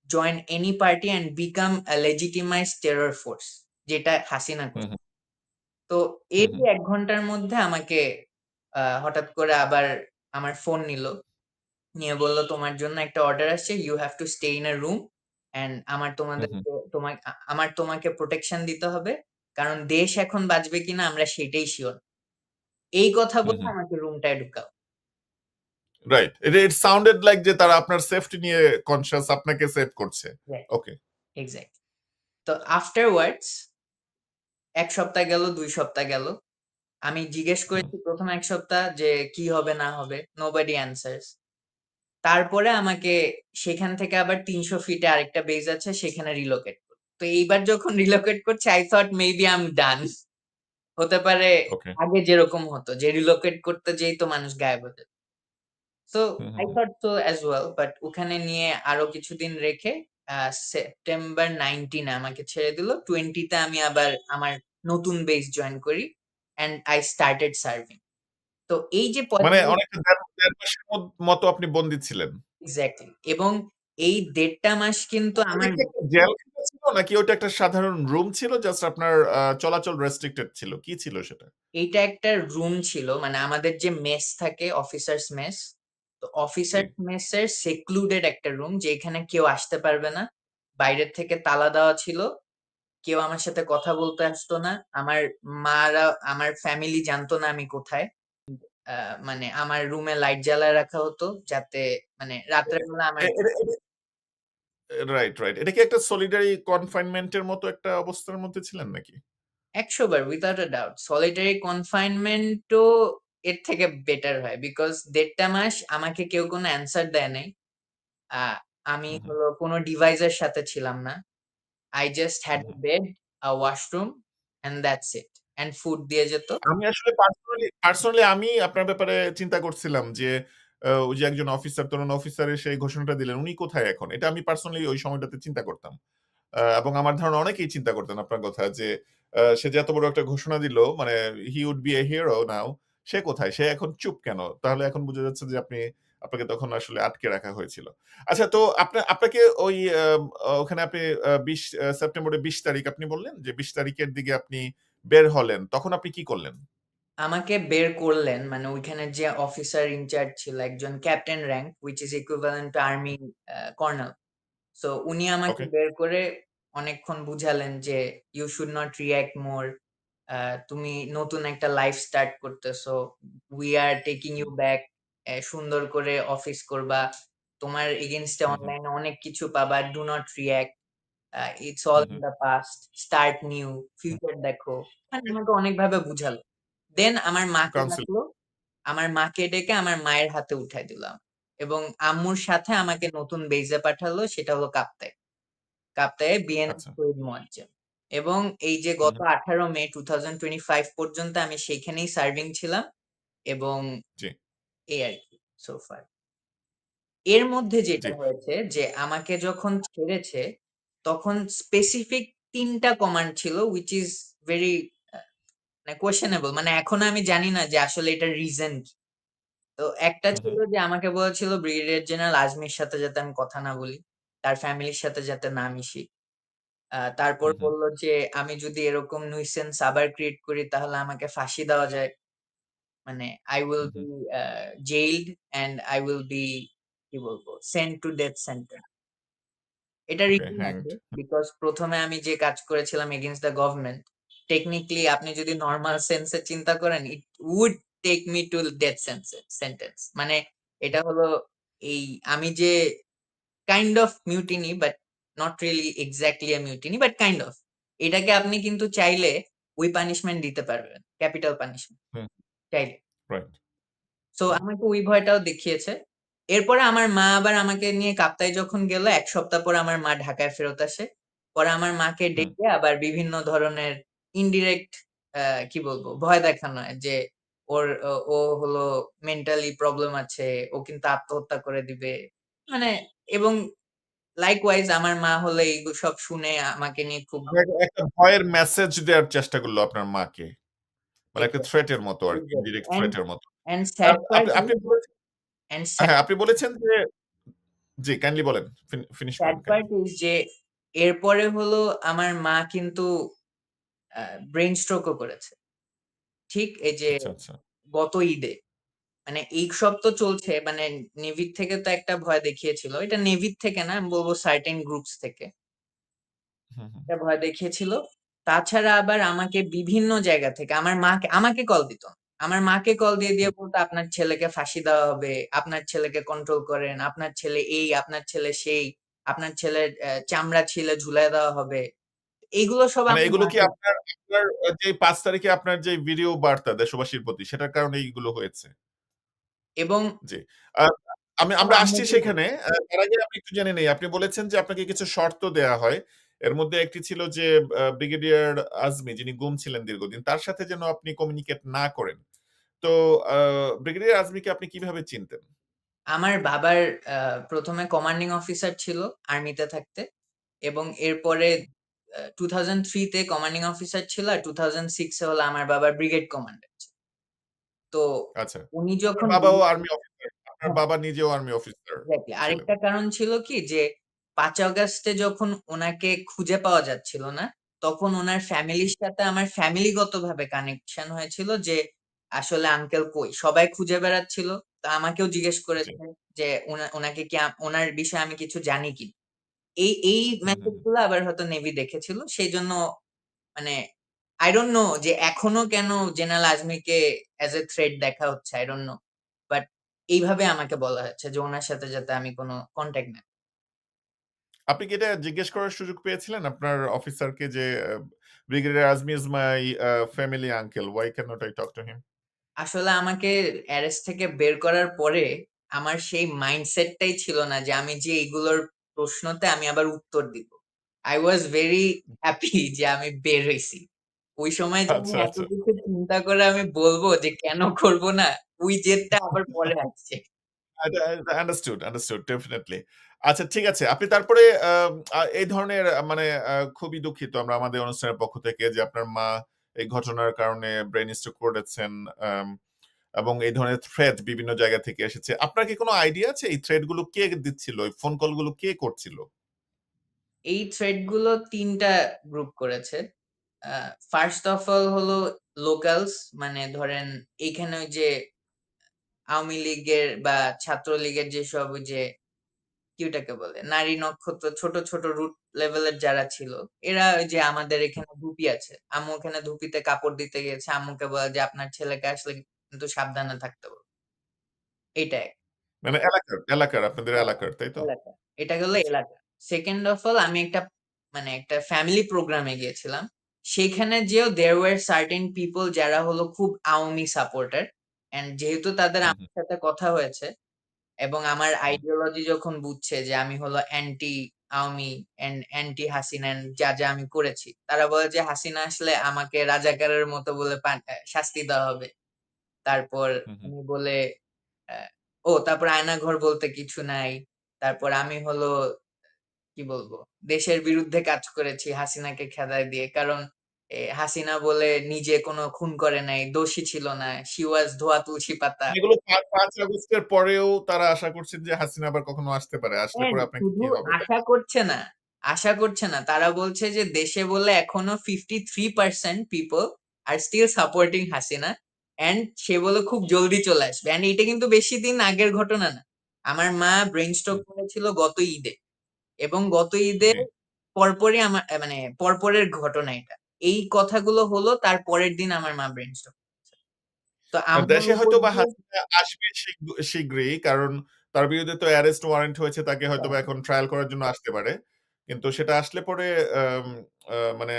join any party and become a legitimized terror force, যেটা হাসিনা হুম, করছে। হুম, তো হুম, এরই হুম, ১ ঘন্টার মধ্যে আমাকে হঠাৎ করে আবার আমার ফোন নিল। নিয়ে বলল, "তোমার জন্য একটা অর্ডার আসছে। You have to stay in a room and hmm, hmm, আমার তোমাকে প্রোটেকশন দিতে হবে। কারণ দেশ এখন বাঁচবে কিনা আমরা সেটাই সিওর।" এই কথা হুম, বলে হুম। আমাকে রুমটায় ঢুকাও। রাইট। ইট সাউন্ডেড লাইক যে তারা আপনার সেফটি নিয়ে কনসিয়াস, আপনাকে সেভ করছে। রাইট, ওকে। এক্সাক্টলি। তো আফটারওয়ার্ডস ১ সপ্তাহ গেল, ২ সপ্তাহ গেল। আমি জিজ্ঞেস হুম, করেছি ১ম ১ সপ্তাহ যে কি হবে না হবে? নোবডি অ্যানসার্স। তারপরে আমাকে সেখান থেকে আবার ৩০০ ফিটে আরেকটা বেস আছে, সেখানে রিলোকেট করল। তো এইবার যখন রিলোকেট করছে, I thought maybe I'm done. হতে পারে ওকে। আগে যেরকম হতো যে রিলোকেট করতে যেই তো মানুষ গায়েব হয়ে যেত। So hmm, I hmm, hmm, thought so as well, but ওখানে নিয়ে আরো কিছুদিন রেখে সেপ্টেম্বর 19 এ আমাকে ছেড়ে দিল। 20 তে আমি আবার আমার নতুন বেস জয়েন করি অ্যান্ড I started serving. তো এই যে মানে ৪৫, অনেকটা ১.৫ মাসের মতো আপনি বন্দী ছিলেন। এক্সাক্টলি, এবং এই ১.৫ মাস কিন্তু এটা আমার, কি একটা জেলখানা ছিল নাকি ওটা একটা সাধারণ রুম ছিল জাস্ট আপনার চলাচল রেস্ট্রিক্টেড ছিল? কি ছিল সেটা? এইটা একটা রুম ছিল, মানে আমাদের যে মেস থাকে অফিসার্স মেস, তো জি। অফিসার্স মেসের সেক্লুডেড একটা রুম, যেখানে কেউ আসতে পারবে না। বাইরের থেকে তালা দেওয়া ছিল। কেউ আমার সাথে কথা বলতে আসতো না। আমার মারা, আমার ফ্যামিলি জানতো না আমি কোথায়। মানে আমার রুমে লাইট জ্বালায় রাখা হতো, যাতে মানে রাত্রে বেলা আমার এ এটা এটা রাইট, রাইট। এটা কি একটা সলিডারি কনফাইনমেন্ট এর মতো একটা অবস্থার মধ্যে ছিলেন নাকি? ১০০ বার উইথআউট আ ডাউট সলিটারি কনফাইনমেন্টও এর থেকে বেটার হয়। বিকজ ১.৫ মাস আমাকে কেউ কোনো অ্যান্সার দেয় নাই। আ আমি হুম, হুম, হলো কোনো ডিভাইসের সাথে ছিলাম না। I just had hmm, a hmm. bed, a washroom and that's it. And food দিয়ে যেত। আমি আসলে পার্সোনালি আমি আপনার ব্যাপারে চিন্তা করছিলাম যে ওই যে একজন অফিসার, তরুণ অফিসার এসে এই ঘোষণাটা দিলেন, উনি কোথায় এখন? এটা আমি পার্সোনালি ওই সময়টাতে চিন্তা করতাম। এবং আমার ধারণা অনেকেই চিন্তা করতেন আপনার কথা যে সে যে এত বড় একটা ঘোষণা দিল, মানে he would be a hero now. সে কোথায়? সে এখন চুপ কেন? তাহলে এখন বোঝা যাচ্ছে যে আপনাকে তখন আসলে আটকে রাখা হয়েছিল। আচ্ছা, তো আপনাকে ওই ওখানে আপনি ২০ সেপ্টেম্বরের ২০ তারিখ আপনি বললেন যে ২০ তারিখের দিকে আপনি বের হলেন। তখন আপনি কি করলেন? আমাকে বের করলেন, মানে ওইখানে যে অফিসার ইনচার্জ ছিল, একজন captain rank, which is equivalent to army colonel. So উনি আমাকে ওকে। বের করে অনেকক্ষণ বুঝালেন যে you should not react more. তুমি নতুন একটা লাইফ স্টার্ট করতেছো। We are taking hmm, you back. সুন্দর করে অফিস করবা। তোমার এগেইনস্টে হুম, হুম, অনলাইনে অনেক কিছু পাবা। Do not react. It's all hmm, in hmm, the past. Start new. Hmm. Future দেখো। মানে ওকে। আমাকে অনেকভাবে বুঝালো। দেন আমার মাকে কাউন্সিল। ডাকলো। আমার মাকে ডেকে আমার মায়ের হাতে উঠাই দিলাম। এবং আম্মুর সাথে আমাকে নতুন বেইজে পাঠালো, সেটা হলো কাপ্তাই। কাপ্তাইয়ে বিএনএম আচ্ছা। শহীদ মোয়াজ্জেম। এবং এই যে হুম, গত হুম। 18 মে 2025 পর্যন্ত আমি সেইখানেই সার্ভিং ছিলাম, এবং জি, এই আরকি সো ফার। এর মধ্যে জি। যেটা হয়েছে যে আমাকে যখন ছেড়েছে, তখন স্পেসিফিক ৩ টা কমান্ড ছিল which is very আ মানে questionable, মানে এখনো আমি জানি না যে আসলে এটার রিজন কি? তো একটা হুম, ছিল হুম, যে আমাকে বলেছিল ব্রিগেডিয়ার জেনারেল আজমির সাথে যাতে আমি কথা না বলি। তার ফ্যামিলির সাথে যাতে না মিশি। তারপর হুম, হুম, বলল যে আমি যদি এরকম nuisance আবার ক্রিয়েট করি তাহলে আমাকে ফাঁসি দেওয়া যায়। মানে I will hmm, hmm. be jailed and I will be, কি বলবো, sent to death center. এটা ওকে, রিজন হ্যাংড। আছে। বিকজ ১ম এ আমি যে কাজ করেছিলাম এগেইনস্ট দ্য গভর্নমেন্ট, টেকনিক্যালি আপনি যদি নরমাল সেন্স এ চিন্তা করেন, it would take me to death sentence. মানে এটা হলো এই, আমি যে kind of mutiny, but not really exactly a mutiny, but kind of. এটাকে আপনি কিন্তু চাইলে ওই পানিশমেন্ট দিতে পারবেন, ক্যাপিটাল পানিশমেন্ট হুম, চাইলে। রাইট। সো হুম, আমাকে ওই ভয়টাও দেখিয়েছে। এরপরে আমার মা আবার আমাকে নিয়ে কাপ্তাই যখন গেল, ১ সপ্তাহ পর আমার মা ঢাকায় ফেরত আসে। পরে আমার মাকে হুম। ডেকে আবার বিভিন্ন ধরনের ইনডিরেক্ট কি বলবো? ভয় দেখানো হয় যে ও হলো মেন্টালি প্রবলেম আছে। ও কিন্তু আত্মহত্যা করে দিবে। মানে এবং লাইকওয়াইজ আমার মা হলো সব শুনে আমাকে নিয়ে খুব মানে একটা ভয়ের মেসেজ দেওয়ার চেষ্টা করলো আপনার মাকে। মানে একটা এক্সাক্টলি, থ্রেট এর মতো আরকি, এক্সাক্টলি। ইনডিরেক্ট অ্যান্ড থ্রেট এর মতো। অ্যান্ড স্যাড পার্ট আপনি ইজ আপনি বলেছেন অ্যান্ড হ্যাঁ, আপনি বলেছেন যে জি, কাইন্ডলি বলেন। ফিনিশ স্যাড করেন পার্ট কাইন্ডলি। ইজ যে এরপরে হলো আমার মা কিন্তু ব্রেইন স্ট্রোকও করেছে। ঠিক এই যে আচ্ছা, আচ্ছা। গত ঈদে। মানে এইসব তো চলছে, মানে নেভির থেকে তো একটা ভয় দেখিয়েছিল। এটা নেভির থেকে না, আমি বলব সার্টেন গ্রুপস থেকে হুম, হুম, একটা ভয় দেখিয়েছিল। তাছাড়া আবার আমাকে বিভিন্ন জায়গা থেকে আমার মাকে আমাকে কল দিত। আমার মাকে কল দিয়ে হুম। বলতো, "আপনার ছেলেকে ফাঁসি দেওয়া হবে। আপনার ছেলেকে কন্ট্রোল করেন। আপনার ছেলে এই, আপনার ছেলে সেই। আপনার ছেলের চামড়া ছিলে ঝুলায় দেওয়া হবে।" এইগুলো সব মানে আমার এগুলো কি মাকে আপনার আপনার যে ৫ তারিখে আপনার যে ভিডিও বার্তা দেশবাসীর প্রতি সেটার কারণে এইগুলো হয়েছে? এবং জি। আ সব আমরা আসছি আম্মুকে সেখানে। বলতো। তার আগে আমি একটু জেনে নেই। আপনি বলেছেন যে আপনাকে কিছু শর্ত দেয়া হয়। এর মধ্যে একটি ছিল যে ব্রিগেডিয়ার আজমি যিনি গুম ছিলেন দীর্ঘদিন, তার সাথে যেন আপনি কমিউনিকেট না করেন। তো আ ব্রিগেডিয়ার আজমিকে আপনি কিভাবে চিনতেন? আমার বাবার ১ম এ কমান্ডিং অফিসার ছিল আর্মিতে থাকতে এবং এরপরে 2003 তে কমান্ডিং অফিসার ছিল আর 2006 এ হলো আমার বাবার ব্রিগেড কমান্ডার ছিল। তো আচ্ছা। উনি আপনার যখন বাবাও আর্মি অফিসার। আপনার হ্যাঁ, বাবা নিজেও আর্মি অফিসার এক্সাক্টলি। ছিলেন। আরেকটা কারণ ছিল কি যে ৫ আগস্টে যখন উনাকে খুঁজে পাওয়া যাচ্ছিল না, তখন উনার ফ্যামিলির সাথে আমার ফ্যামিলিগতভাবে কানেকশন হয়েছিল যে আসলে আঙ্কেল কই? সবাই খুঁজে বেড়াচ্ছিল। তো আমাকেও জিজ্ঞেস জি। করেছে যে উনাকে কি উনার বিষয়ে আমি কিছু জানি কিনা? এই হুম, হুম, মেসেজ হুম। গুলো আবার হয়তো নেভি দেখেছিল। সেজন্য মানে I don't know যে এখনো কেন জেনারেল আজমিকে এস এ থ্রেট দেখা হচ্ছে। I don't know। বাট এইভাবে আমাকে বলা হয়েছে যে উনার সাথে যাতে আমি কোন কনট্যাক্ট না। আপনি কি এটা জিজ্ঞেস করার সুযোগ পেয়েছিলেন আপনার অফিসারকে যে brigadier Azmi is my family uncle. Why can't I talk to him? আসলে আমাকে অ্যারেস্ট থেকে বের করার পরে আমার সেই মাইন্ডসেটটাই ছিল না যে আমি যে এগুলোর প্রশ্নতে আমি আবার উত্তর দিব। I was very happy যে আমি বের হইছি। ওই সময় যে আমি আচ্ছা, এত আচ্ছা। কিছু চিন্তা করে আমি বলব যে কেন করব না, ওই জেদটা আবার পরে আসছে। Understood, understood definitely. আচ্ছা ঠিক আছে। আপনি তারপরে এই ধরনের মানে খুবই দুঃখিত আমরা আমাদের অনুষ্ঠানের পক্ষ থেকে যে আপনার মা এই ঘটনার কারণে ব্রেইন স্ট্রোক করেছেন। আম এবং এই ধরনের থ্রেট বিভিন্ন জায়গা থেকে এসেছে। আপনার কি কোনো আইডিয়া আছে এই থ্রেট গুলো কে দিচ্ছিল? এই ফোন কল গুলো কে করছিল? এই থ্রেড গুলো ৩ টা গ্রুপ করেছে। আ ফার্স্ট অফ অল হলো লোকালস, মানে ধরেন এইখানে ওই যে আওয়ামী লীগের বা ছাত্রলীগের যেসব ওই যে কি ওটাকে বলে? নারী নক্ষত্র ছোট, ছোট রুট লেভেলের যারা ছিল, এরা ওই যে আমাদের এখানে ধুপি আছে। আম্মু ওখানে ধুপিতে কাপড় দিতে গিয়েছে। আম্মুকে বলে যে আপনার ছেলেকে আসলে কিন্তু সাবধানে থাকতে বলবে। এইটা এক। মানে এলাকার আপনাদের হ্যাঁ, এলাকার, তাই তো? এলাকা। এটা গেল আচ্ছা। এলাকা। সেকেন্ড অফ অল আমি একটা মানে একটা ফ্যামিলি প্রোগ্রামে গিয়েছিলাম। সেখানে যেয়েও there were certain people যারা হলো খুব আওয়ামী সাপোর্টার। অ্যান্ড যেহেতু তাদের হুম, হুম, আমার সাথে কথা হয়েছে এবং আমার হুম। আইডিওলজি যখন বুঝছে যে আমি হলো anti Awami and anti Hasina and যা আমি করেছি। তারা বলে যে হাসিনা আসলে আমাকে রাজাকারের মতো বলে শাস্তি দেওয়া হবে। তারপর হুম, হুম। উনি বলে অ্যা তারপর আয়নাঘর বলতে কিছু নাই। তারপর আমি হলো কি বলবো? দেশের বিরুদ্ধে কাজ করেছি হাসিনাকে খেদায় দিয়ে। কারণ হাসিনা বলে নিজে কোনো খুন করে নাই, দোষী ছিল না। She was ধোয়া তুলসী পাতা। এগুলো ৫ আগস্টের পরেও তারা আশা করছেন যে হাসিনা আবার কখনো আসতে পারে। আসলে হ্যাঁ, পরে আপনার শুধু কি হবে? তাই আশা না? করছে না, আশা করছে না। তারা বলছে যে দেশে বলে এখনো 53% people are still supporting Hasina and সে বলে খুব জলদি চলে আসবে। অ্যান্ড এটা কিন্তু বেশি দিন আগের ঘটনা না। আমার মা ব্রেইন স্ট্রোক হুম, করেছিল গত ঈদে এবং গত ঈদের জি। পরপরই আমার মানে পরপরের ঘটনা এটা। এই কথাগুলো হলো তার পরের দিন আমার মা ব্রেইন স্ট্রোক। তো আম্মুর দেশে উপর হয়তোবা দিয়ে হাসিনা আসবে শিগগিরই। কারণ তার বিরুদ্ধে তো অ্যারেস্ট ওয়ারেন্ট হয়েছে। তাকে হয়তোবা হ্যাঁ, এখন ট্রায়াল করার জন্য আসতে পারে। কিন্তু সেটা আসলে পরে আম মানে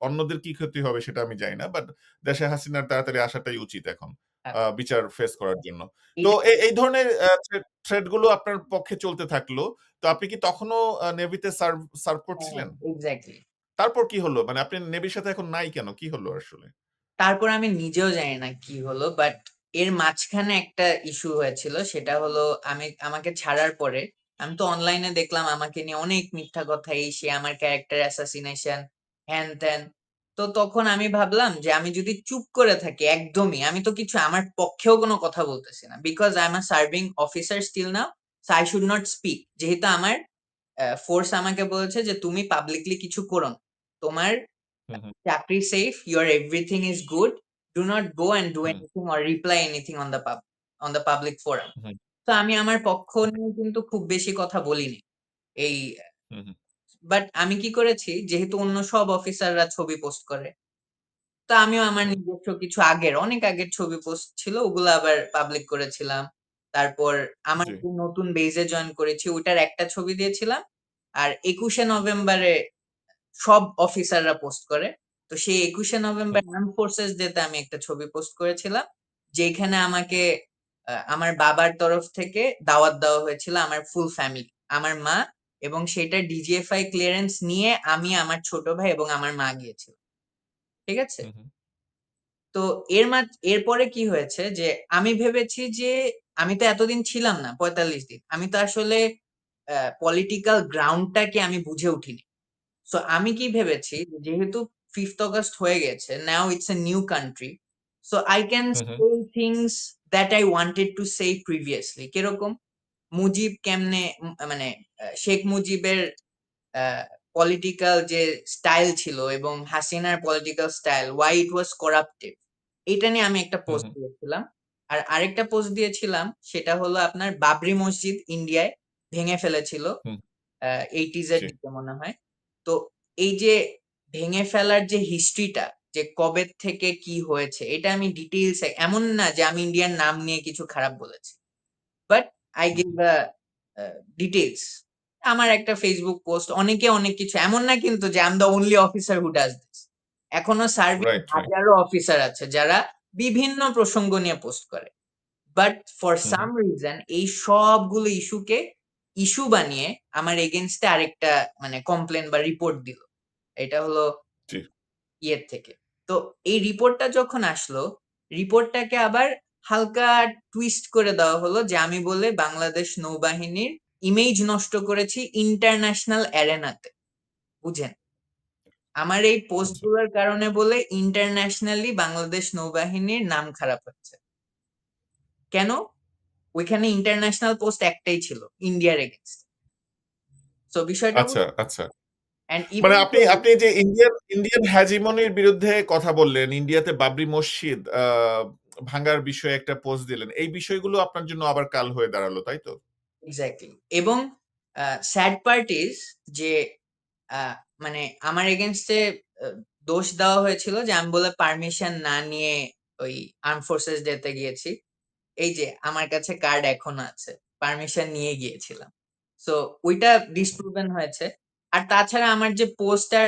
অন্যদের কি ক্ষতি হবে সেটা আমি জানি না। বাট দেশে হাসিনার তাড়াতাড়ি আসাটাই উচিত এখন আ বিচার ফেস করার জন্য। তো এইটা এই ধরনের থ্রেট গুলো আপনার পক্ষে চলতে থাকলো। তো আপনি কি তখনও নেভিতে সার্ভ হ্যাঁ, করছিলেন? এক্সাক্টলি। তারপর কি হলো? মানে আপনি নেভির সাথে এখন নাই কেন? কি হলো আসলে? তারপর আমি নিজেও জানি না কি হলো। বাট এর মাঝখানে একটা ইস্যু হয়েছিল। সেটা হলো আমাকে ছাড়ার পরে আমি তো অনলাইনে দেখলাম আমাকে নিয়ে অনেক মিথ্যা কথা, এই সেই, আমার ক্যারেক্টার অ্যাসাসিনেশন, হ্যান-ত্যান। তো তখন আমি ভাবলাম যে আমি যদি চুপ করে থাকি একদমই, আমি তো কিছু আমার পক্ষেও কোনো কথা বলতেছি না। Because I am a serving officer still now. So I should not speak. যেহেতু আমার ফোর্স আমাকে বলেছে যে তুমি পাবলিকলি কিছু করো না। তোমার হুম, হুম, চাকরি safe, your everything is good. Do not go and do hmm, anything or reply anything on the public forum. হুম, তো আমি আমার পক্ষ নিয়ে কিন্তু খুব বেশি কথা বলিনি। এই হুম, হুম, বাট আমি কি করেছি, যেহেতু অন্য সব অফিসাররা ছবি পোস্ট করে, তো আমিও আমার হুম, নিজস্ব কিছু অনেক আগের ছবি পোস্ট ছিল, ওগুলো আবার পাবলিক করেছিলাম। তারপর আমার জি, যে নতুন বেজে জয়েন করেছি ওটার একটা ছবি দিয়েছিলাম। আর ২১শে নভেম্বরে সব অফিসাররা পোস্ট করে। তো সেই ২১শে হুম, নভেম্বর আর্মড ফোর্সেস ডে তে আমি একটা ছবি পোস্ট করেছিলাম। যেখানে আমাকে আমার বাবার তরফ থেকে দাওয়াত দেওয়া হয়েছিল, আমার ফুল ফ্যামিলি। আমার মা, এবং সেটা ডিজিএফআই ক্লিয়ারেন্স নিয়ে আমি, আমার ছোট ভাই এবং আমার মা গিয়েছিলাম। ঠিক আছে? হুম, হুম, তো এরপরে কি হয়েছে যে আমি ভেবেছি যে আমি তো এতদিন ছিলাম না ৪৫ দিন। আমি তো আসলে পলিটিক্যাল গ্রাউন্ডটাকে আমি বুঝে উঠিনি। সো আমি কি ভেবেছি, যেহেতু 5th অগাস্ট হয়ে গেছে, now it's a new country, so I can hmm, hmm, say things that I wanted to say previously. কিরকম? মুজিব কেমনে মানে শেখ মুজিবের পলিটিক্যাল যে স্টাইল ছিল এবং হাসিনার political style, why it was corrupted, এটা নিয়ে আমি একটা হুম, পোস্ট হুম, দিয়েছিলাম। আর আরেকটা পোস্ট দিয়েছিলাম, সেটা হলো আপনার বাবরি মসজিদ ইন্ডিয়ায় ভেঙে ফেলেছিল হুম, 80s এর জি, দিকে মনে হয়। তো এই যে ভেঙে ফেলার যে হিস্ট্রিটা, যে কবে থেকে কি হয়েছে, এটা আমি ডিটেইলস, এমন না যে আমি ইন্ডিয়ার নাম নিয়ে কিছু খারাপ বলেছি। But I hmm, give the details. আমার একটা ফেসবুক পোস্ট, অনেকে অনেক কিছু, এমন না কিন্তু যে I am the only officer who does this. এখনো সার্ভিং রাইট, রাইট। হাজারো অফিসার আছে যারা বিভিন্ন প্রসঙ্গ নিয়ে পোস্ট করে। But for hmm, some hmm, reason এই সবগুলো ইস্যুকে ইস্যু বানিয়ে আমার এগেইনস্টে আরেকটা মানে কমপ্লেন বা রিপোর্ট দিল। এটা হলো জি, ইয়ের থেকে। তো এই রিপোর্টটা যখন আসলো, রিপোর্টটাকে আবার হালকা টুইস্ট করে দেওয়া হলো যে আমি বলে বাংলাদেশ নৌবাহিনীর ইমেজ নষ্ট করেছি ইন্টারন্যাশনাল অ্যারেনাতে। বুঝেন? আমার এই পোস্ট আচ্ছা, গুলোর কারণে বলে ইন্টারন্যাশনালি বাংলাদেশ নৌবাহিনীর নাম খারাপ হচ্ছে। কেন? ওইখানে ইন্টারন্যাশনাল পোস্ট একটাই ছিল, ইন্ডিয়ার এগেইনস্ট। সো বিষয়টা আচ্ছা, আচ্ছা। অ্যান্ড মানে ইভেন আপনি যে ইন্ডিয়ান হেজিমনির বিরুদ্ধে কথা বললেন, ইন্ডিয়াতে বাবরি মসজিদ ভাঙার বিষয়ে একটা পোস্ট দিলেন। এই বিষয়গুলো আপনার জন্য আবার কাল হয়ে দাঁড়ালো, তাই তো? এক্সাক্টলি। এবং স্যাড পার্ট ইজ যে আহ, মানে আমার এগেনস্টে দোষ দেওয়া হয়েছিল যে আমি বলে পারমিশন না নিয়ে ওই আর্ম ফোর্সেস ডেতে গিয়েছি। এই যে আমার কাছে কার্ড এখনো আছে, পারমিশন নিয়ে গিয়েছিলাম। সো ওইটা হুম, হুম, ডিসপ্রুভেন হয়েছে। আর তাছাড়া আমার যে পোস্টার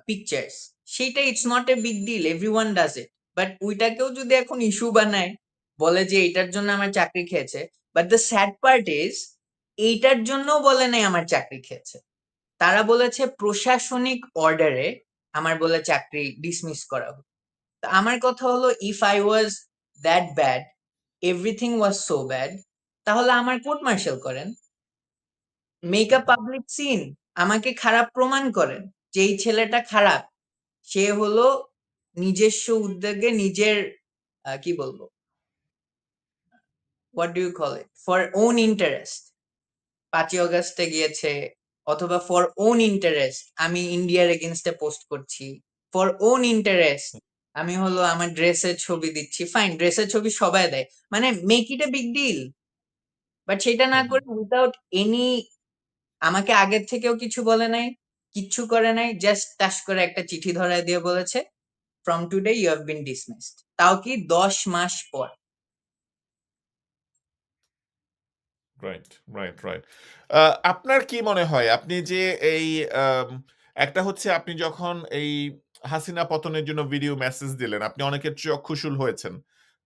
পিকচার্স, সেইটা it's not a big deal, everyone does it. But ওইটাকেও যদি এখন ইস্যু বানায়, বলে যে এইটার জন্য আমার চাকরি খেয়েছে, but the sad part is এইটার জন্যও বলে নাই আমার চাকরি খেয়েছে। তারা বলেছে প্রশাসনিক অর্ডারে আমার বলে চাকরি ডিসমিস করা হলো। তো আমার কথা হলো, if I was that bad, everything was so bad, তাহলে আমার কোর্ট মার্শাল করেন, make a hmm, public scene, আমাকে খারাপ প্রমাণ করেন যে এই ছেলেটা খারাপ। সে হলো নিজস্ব উদ্যোগে নিজের কি বলবো, what do you call it, for own interest ৫ই অগাস্টে গিয়েছে, অথবা ফর ওন ইন্টারেস্ট আমি ইন্ডিয়ার এগেনস্টে পোস্ট করছি, ফর ওন ইন্টারেস্ট আমি হলো আমার ড্রেসের ছবি দিচ্ছি। ফাইন, ড্রেসের ছবি সবাই দেয়, মানে make it a big deal. But সেটা না হুম, হুম। করে উইদাউট এনি, আমাকে আগের থেকেও কিছু বলে নাই, কিচ্ছু করে নাই, জাস্ট টাস করে একটা চিঠি ধরায় দিয়ে বলেছে from today you have been dismissed. তাও কি ১০ মাস পর। Right, right, right. আপনার কি মনে হয় আপনি যে এই আম একটা হচ্ছে আপনি যখন এই হাসিনা পতনের জন্য ভিডিও মেসেজ দিলেন। আপনি অনেকের চক্ষুশূল হয়েছেন।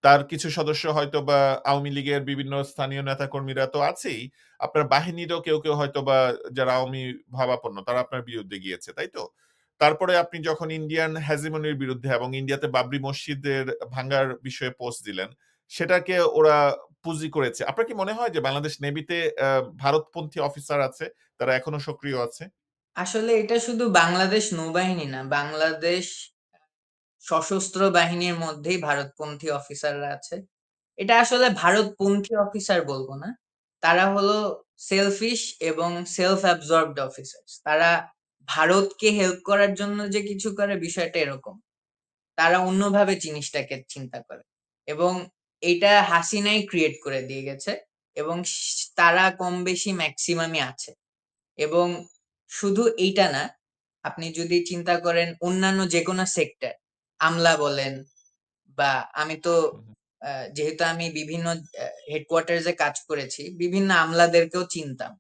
তার কিছু সদস্য হয়তোবা আওয়ামী লীগের বিভিন্ন স্থানীয় নেতাকর্মীরা তো আছেই। আপনার বাহিনীরও কেউ হয়তোবা যারা আওয়ামী ভাবাপন্ন তারা আপনার বিরুদ্ধে গিয়েছে, তাই তো? তারপরে আপনি যখন ইন্ডিয়ান হেজিমনির বিরুদ্ধে এবং ইন্ডিয়াতে বাবরি মসজিদের ভাঙ্গার বিষয়ে পোস্ট দিলেন, সেটাকে ওরা পুঁজি করেছে। আপনার কি মনে হয় যে বাংলাদেশ নেভিতে ভারতপন্থী অফিসার আছে, তারা এখনো সক্রিয় আছে? আসলে এটা শুধু বাংলাদেশ নৌবাহিনী না, বাংলাদেশ সশস্ত্র বাহিনীর মধ্যেই ভারতপন্থী অফিসাররা আছে। এটা আসলে ভারতপন্থী অফিসার বলবো না, তারা হলো সেলফিশ এবং সেলফ অ্যাবজর্বড অফিসার্স। তারা ভারতকে হেল্প করার জন্য যে কিছু করে বিষয়টা এরকম, তারা অন্যভাবে জিনিসটাকে চিন্তা করে এবং এটা হাসিনাই ক্রিয়েট করে দিয়ে গেছে এবং তারা কম বেশি ম্যাক্সিমামই আছে। এবং শুধু এইটা না, আপনি যদি চিন্তা করেন অন্যান্য যে কোনো সেক্টর, আমলা বলেন বা আমি তো যেহেতু আমি বিভিন্ন হেডকোয়ার্টার্সে কাজ করেছি, বিভিন্ন আমলাদেরকেও চিনতাম।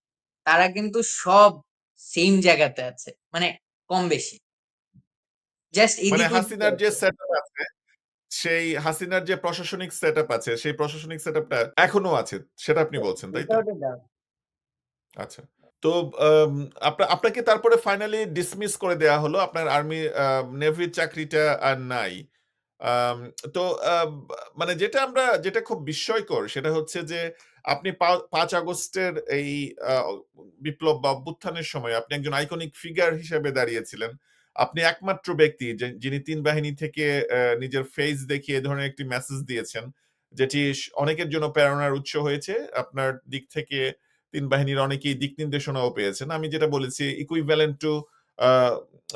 তারা কিন্তু সব সেম জায়গাতে আছে, মানে কম বেশি, জাস্ট মানে এদিক ওদিক হাসিনার যে আছে। সেটআপ আছে, সেই হাসিনার যে প্রশাসনিক সেটআপ আছে, সেই প্রশাসনিক সেটআপটা এখনো আছে। সেটা আপনি বলছেন, তাই তো? Without a doubt. আচ্ছা। তো আম আপনাকে তারপরে ফাইনালি ডিসমিস করে দেয়া হলো। আপনার আর্মি নেভির চাকরিটা আর নাই। আম তো মানে যেটা খুব বিস্ময়কর সেটা হচ্ছে যে আপনি ৫ আগস্টের এই আ বিপ্লব বা অভ্যুত্থানের সময় আপনি একজন আইকনিক ফিগার হিসেবে দাঁড়িয়েছিলেন। আপনি একমাত্র ব্যক্তি যিনি ৩ বাহিনী থেকে নিজের ফেস দেখিয়ে এ ধরনের একটি মেসেজ দিয়েছেন। যেটি অনেকের জন্য প্রেরণার উৎস হয়েছে। আপনার দিক থেকে ৩ বাহিনীর অনেকেই দিক নির্দেশনাও পেয়েছেন। আমি যেটা বলেছি ইকুইভ্যালেন্ট টু আ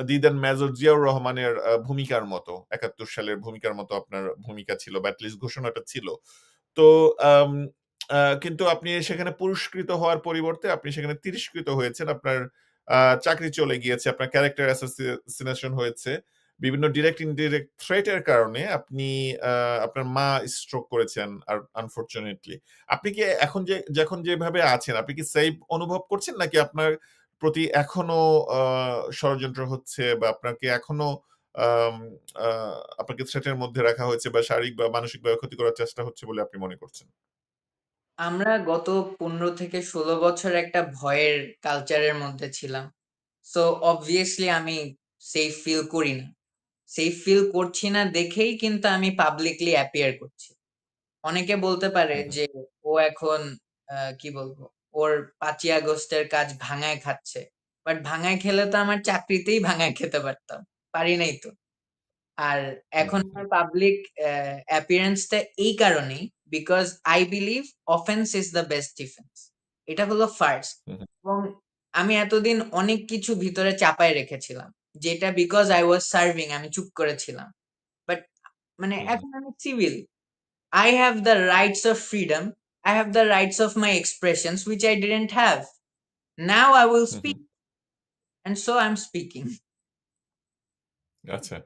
দিদান মেজর জিয়াউর রহমানের ভূমিকার মতো ৭১ সালের ভূমিকার মতো আপনার ভূমিকা ছিল বা এটলিস্ট ঘোষণাটা ছিল। তো আম আ কিন্তু আপনি সেখানে পুরস্কৃত হওয়ার পরিবর্তে আপনি সেখানে তিরস্কৃত হয়েছেন। আপনার চাকরি চলে গিয়েছে, আপনার ক্যারেক্টার অ্যাসাসিনেশন হয়েছে। বিভিন্ন ডিরেক্ট ইনডিরেক্ট থ্রেট এর কারণে আপনি আপনার মা স্ট্রোক করেছেন আনফরচুনেটলি। আপনি কি এখন যেভাবে আছেন আপনি কি সেফ অনুভব করছেন নাকি আপনার প্রতি এখনো আ ষড়যন্ত্র হচ্ছে বা আপনাকে এখনো আম আ আপনাকে থ্রেট এর মধ্যে রাখা হয়েছে বা শারীরিক বা মানসিকভাবে ক্ষতি করার চেষ্টা হচ্ছে বলে আপনি মনে করছেন? আমরা গত ১৫ থেকে ১৬ বছর একটা ভয়ের কালচারের মধ্যে ছিলাম। সো অবভিয়াসলি আমি সেফ ফিল করি না। সেফ ফিল করছি না দেখেই কিন্তু আমি পাবলিকলি অ্যাপিয়ার করছি। অনেকে বলতে পারে হু, হু, যে ও এখন কি বলবো? ওর ৫ই আগস্টের কাজ ভাঙায় খাচ্ছে। বাট ভাঙায় খেলে তো আমার চাকরিতেই ভাঙায় খেতে পারতাম। পারি নাই তো। আর হু, এখন হু, আমার পাবলিক অ্যাপিয়ারেন্স টা এই কারণেই, because I believe offence is the best defence. এটা হলো ফার্স্ট। হু, হু, এবং আমি এতদিন অনেক কিছু ভিতরে চাপায় রেখেছিলাম। যেটা বিকজ আই ওয়াজ সার্ভিং আমি চুপ করেছিলাম। বাট মানে হু, হু, এখন আমি civil. I have the rights of freedom. I have the rights of my expressions, which I didn't have. Now I will who, who. speak, and so I'm speaking. আচ্ছা,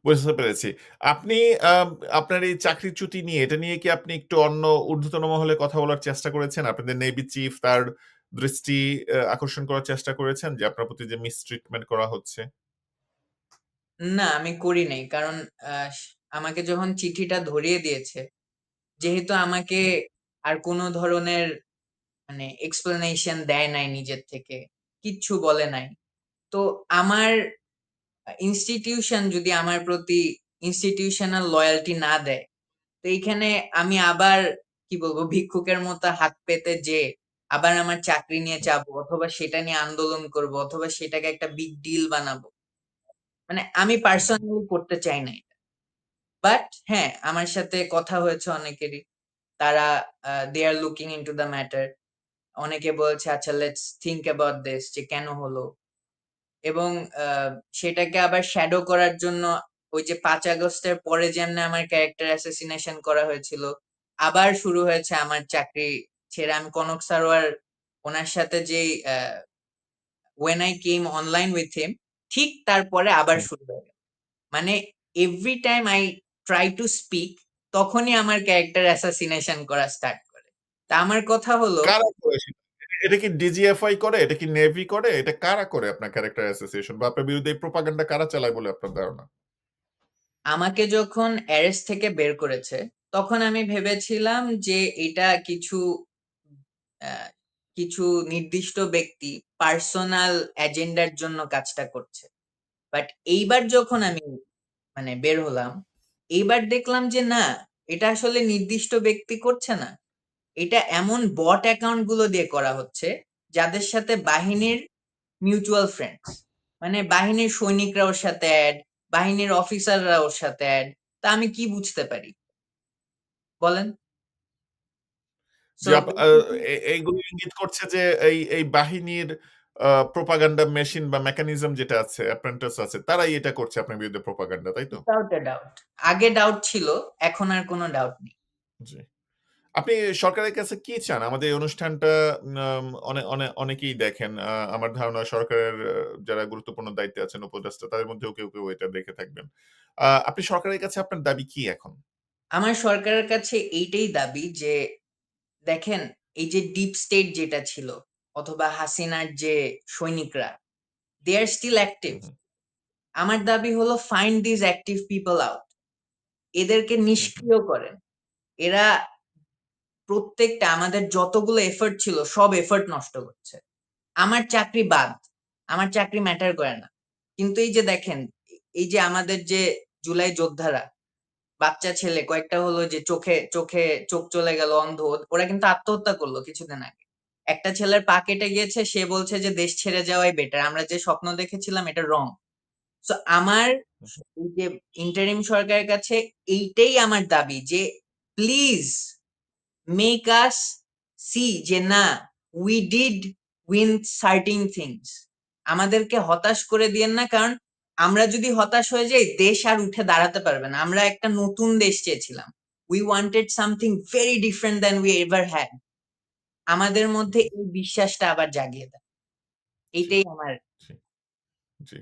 বুঝতে পেরেছি। আপনি আম আপনার এই চাকরিচ্যুতি নিয়ে এটা নিয়ে কি আপনি একটু অন্য ঊর্ধ্বতন মহলে কথা বলার চেষ্টা করেছেন? আপনাদের নেভি চিফ তার দৃষ্টি আকর্ষণ করার চেষ্টা করেছেন যে আপনার প্রতি যে মিসট্রিটমেন্ট করা হচ্ছে? না, আমি করি নাই। কারণ আমাকে যখন চিঠিটা ধরিয়ে দিয়েছে, যেহেতু আমাকে হুম, আর কোন ধরনের মানে explanation দেয় নাই নিজের থেকে, কিচ্ছু বলে নাই। তো আমার ইনস্টিটিউশন যদি আমার প্রতি institutional loyalty না দেয়, তো এইখানে আমি আবার কি বলবো ভিক্ষুকের মতো হাত পেতে যেয়ে আবার আমার চাকরি নিয়ে হুম, যাবো অথবা সেটা নিয়ে আন্দোলন করব অথবা সেটাকে একটা বিগ ডিল বানাবো। মানে আমি হুম, হুম, পার্সোনালি করতে চাই না এটা। বাট হ্যাঁ, আমার সাথে কথা হয়েছে অনেকেরই। তারা they are looking into the matter. অনেকে বলছে আচ্ছা লেটস থিংক অ্যাবাউট দিস যে কেন হলো? এবং আ সেটাকে আবার শ্যাডো করার জন্য ওই যে ৫ আগস্টের পরে যেমনে আমার ক্যারেক্টার অ্যাসাসিনেশন করা হয়েছিল, আবার শুরু হয়েছে আমার চাকরি ছেড়ে আমি কনক সারোয়ার উনার সাথে যেই when I came online with him ঠিক তারপরে আবার হুম। শুরু হয়ে গেল। মানে every time I try to speak তখনই আমার ক্যারেক্টার অ্যাসাসিনেশন করা স্টার্ট করে। তা আমার কথা হলো কারা করেছিল? এটা কি ডিজিএফআই করে? এটা কি নেভি করে? এটা কারা করে আপনার ক্যারেক্টার অ্যাসোসিয়েশন বা আপনার বিরুদ্ধে এই প্রোপাগান্ডা কারা চালায় বলে আপনার ধারণা? আমাকে যখন অ্যারেস্ট থেকে বের করেছে, তখন আমি ভেবেছিলাম যে এটা আহ, কিছু নির্দিষ্ট ব্যক্তি পার্সোনাল এজেন্ডার জন্য কাজটা করছে। বাট এইবার যখন আমি মানে বের হলাম, এইবার দেখলাম যে না, এটা আসলে নির্দিষ্ট ব্যক্তি করছে না, এটা এমন বট অ্যাকাউন্ট গুলো দিয়ে করা হচ্ছে যাদের সাথে বাহিনীর মিউচুয়াল ফ্রেন্ডস, মানে বাহিনীর সৈনিকরা ওর সাথে অ্যাড, বাহিনীর অফিসাররা ওর সাথে অ্যাড। তা আমি কি বুঝতে পারি বলেন? যে সো এইগুলো ইঙ্গিত করছে যে এই বাহিনীর প্রোপাগান্ডা মেশিন বা মেকানিজম যেটা আছে, অ্যাপ্রেন্টিস আছে, তারাই এটা করছে আপনার বিরুদ্ধে প্রোপাগান্ডা, তাই তো? Without a doubt. আগে ডাউট ছিল, এখন আর কোনো ডাউট নেই। জি। আপনি সরকারের কাছে কি চান? আমাদের এই অনুষ্ঠানটা অনেকেই দেখেন। আমার ধারণা সরকারের যারা গুরুত্বপূর্ণ দায়িত্বে আছেন, উপদেষ্টা, তাদের মধ্যেও কেউ এটা দেখে থাকবেন। আপনি সরকারের কাছে আপনার দাবি কি এখন? আমার সরকারের কাছে এইটাই দাবি যে দেখেন, এই যে ডিপ স্টেট যেটা ছিল অথবা হাসিনার যে সৈনিকরা, দে আর স্টিল অ্যাক্টিভ। হুম, হুম, আমার দাবি হলো find this active people out, এদেরকে হুম, হুম, নিষ্ক্রিয় করেন। এরা প্রত্যেকটা আমাদের যতগুলো এফর্ট ছিল সব এফর্ট নষ্ট করছে। আমার চাকরি বাদ, আমার চাকরি ম্যাটার করে না, কিন্তু এই যে দেখেন, এই যে আমাদের যে জুলাই যোদ্ধারা, বাচ্চা ছেলে কয়েকটা হলো যে চোখে চোখে চোখ চলে গেল, অন্ধ, ওরা কিন্তু আত্মহত্যা করলো কিছুদিন আগে। একটা ছেলের পা কেটে গিয়েছে, সে বলছে যে দেশ ছেড়ে যাওয়াই বেটার, আমরা যে স্বপ্ন দেখেছিলাম এটা রং। সো আমার হুম, এই যে ইন্টারিম সরকারের কাছে এইটাই আমার দাবি যে প্লিজ মেক আস সি যে না, we did win sardine things. আমাদেরকে হতাশ করে দিয়েন না, কারণ আমরা যদি হতাশ হয়ে যাই দেশ আর উঠে দাঁড়াতে পারবে না। আমরা একটা নতুন দেশ চেয়েছিলাম, we wanted something very different than we ever had. আমাদের মধ্যে হুম, এই বিশ্বাসটা আবার জাগিয়ে দেয়, জি, এইটাই আমার। জি, জি।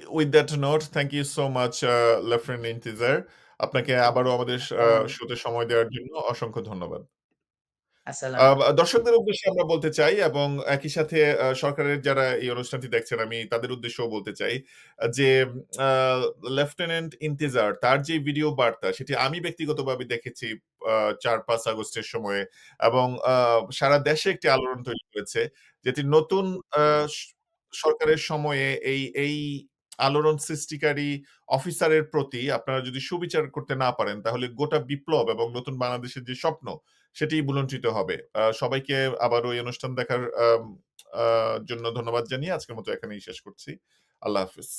With that note, thank you so much, Lefren Intizar. আপনাকে আবারও আমাদের শোতে সময় দেওয়ার জন্য অসংখ্য ধন্যবাদ। আসসালাম। দর্শকদের উদ্দেশ্যে আমরা বলতে চাই এবং একই সাথে সরকারের যারা এই অনুষ্ঠানটি দেখছেন আমি তাদের উদ্দেশ্যেও বলতে চাই যে আ লেফটেন্যান্ট ইন্তেজার তার যে ভিডিও বার্তা সেটি আমি ব্যক্তিগতভাবে দেখেছি ৪-৫ আগস্টের সময়ে এবং সারা দেশে একটি আলোড়ন তৈরি করেছে। যেটি নতুন আ স সরকারের সময়ে এই আলোড়ন সৃষ্টিকারী অফিসারের প্রতি আপনারা যদি সুবিচার করতে না পারেন তাহলে গোটা বিপ্লব এবং নতুন বাংলাদেশের যে স্বপ্ন সেটি বুলঞ্চিত হবে। সবাইকে আবারও এই অনুষ্ঠান দেখার জন্য ধন্যবাদ জানিয়ে আজকের মতো এখানেই শেষ করছি। আল্লাহ হাফেজ।